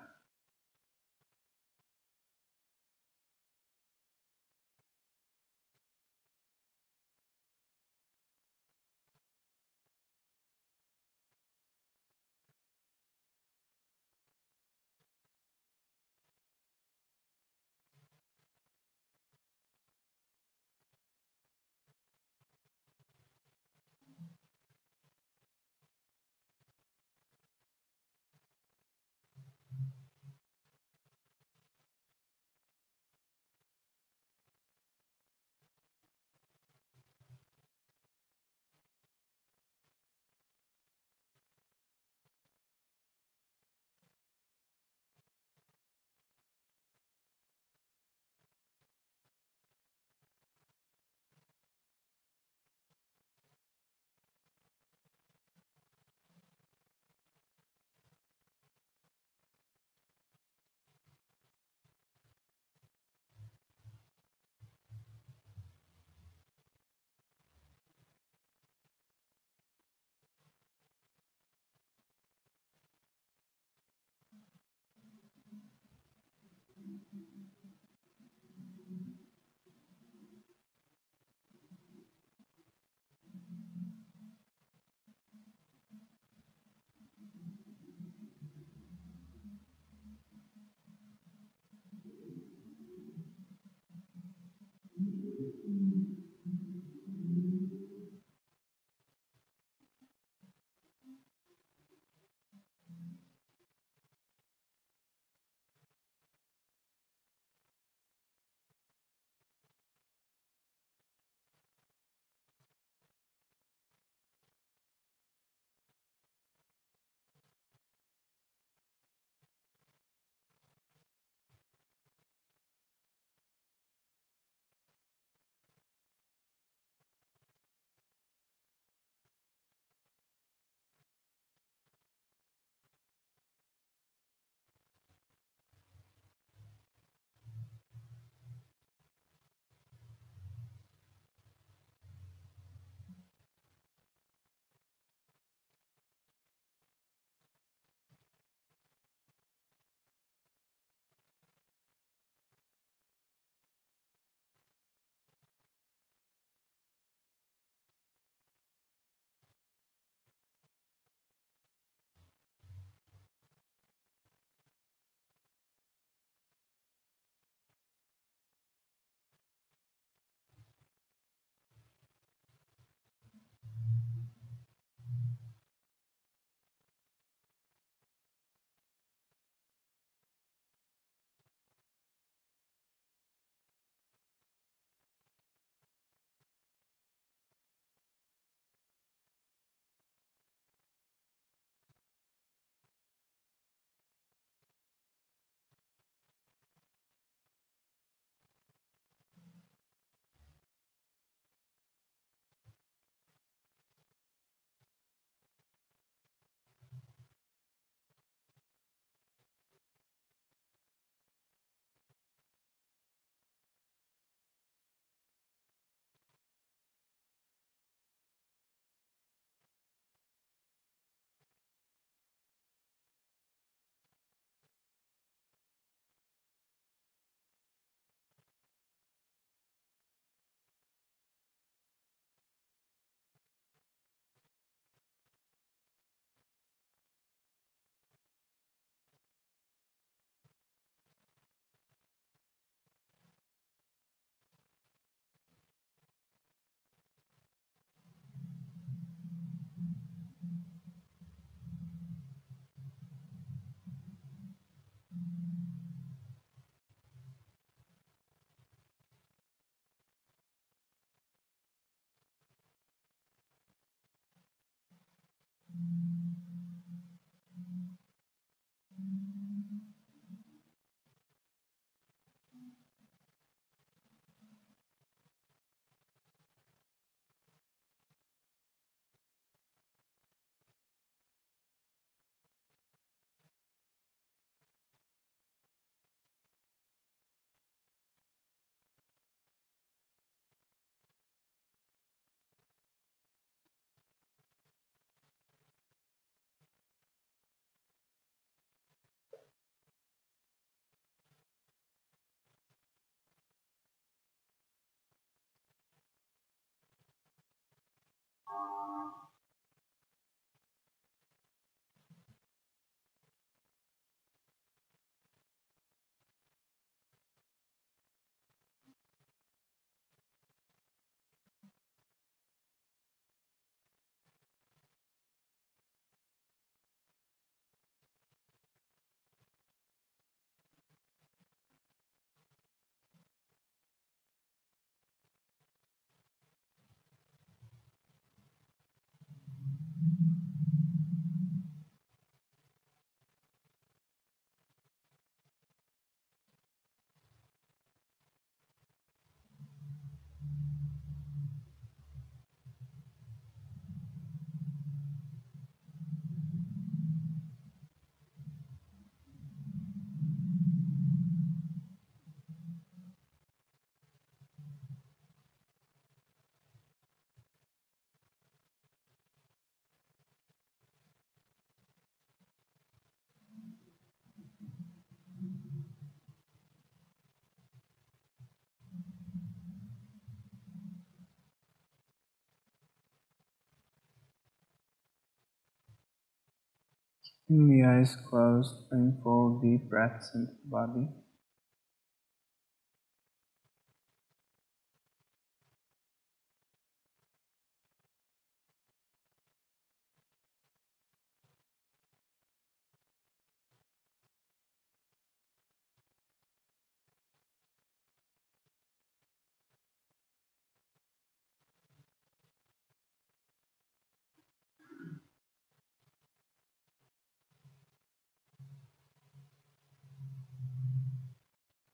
Keeping the eyes closed, bring full deep breaths into the body.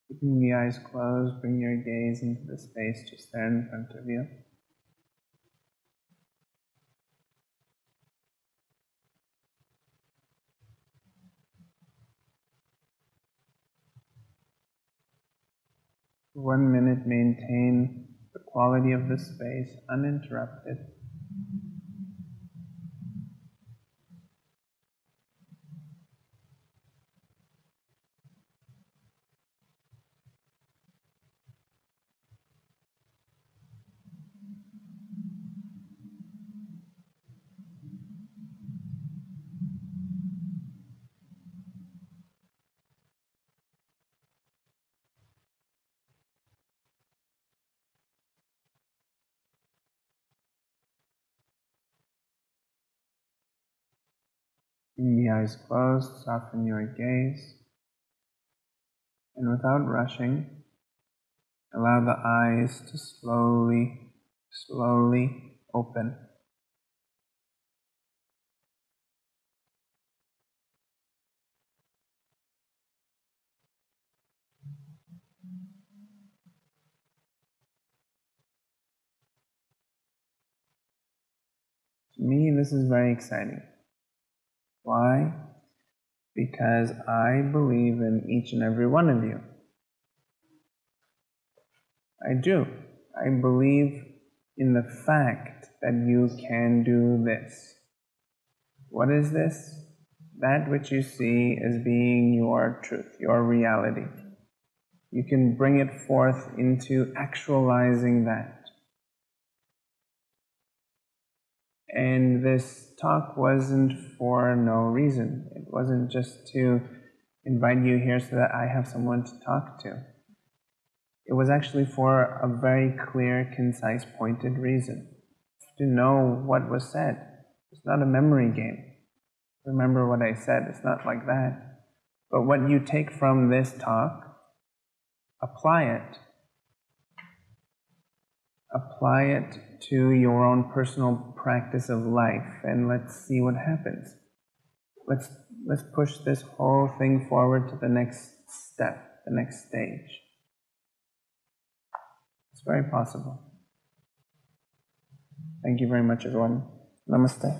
Keeping the eyes closed, bring your gaze into the space just there in front of you. For 1 minute, maintain the quality of the space uninterrupted. Keeping the eyes closed, soften your gaze, and without rushing, allow the eyes to slowly open. To me, this is very exciting. Why? Because I believe in each and every one of you. I do. I believe in the fact that you can do this. What is this? That which you see as being your truth, your reality. You can bring it forth into actualizing that. And this talk wasn't for no reason. It wasn't just to invite you here so that I have someone to talk to. It was actually for a very clear, concise, pointed reason. To know what was said. It's not a memory game. Remember what I said. It's not like that. But what you take from this talk, apply it. Apply it to your own personal practice of life, and let's see what happens. Let's push this whole thing forward to the next step, the next stage. It's very possible. Thank you very much, everyone. Namaste.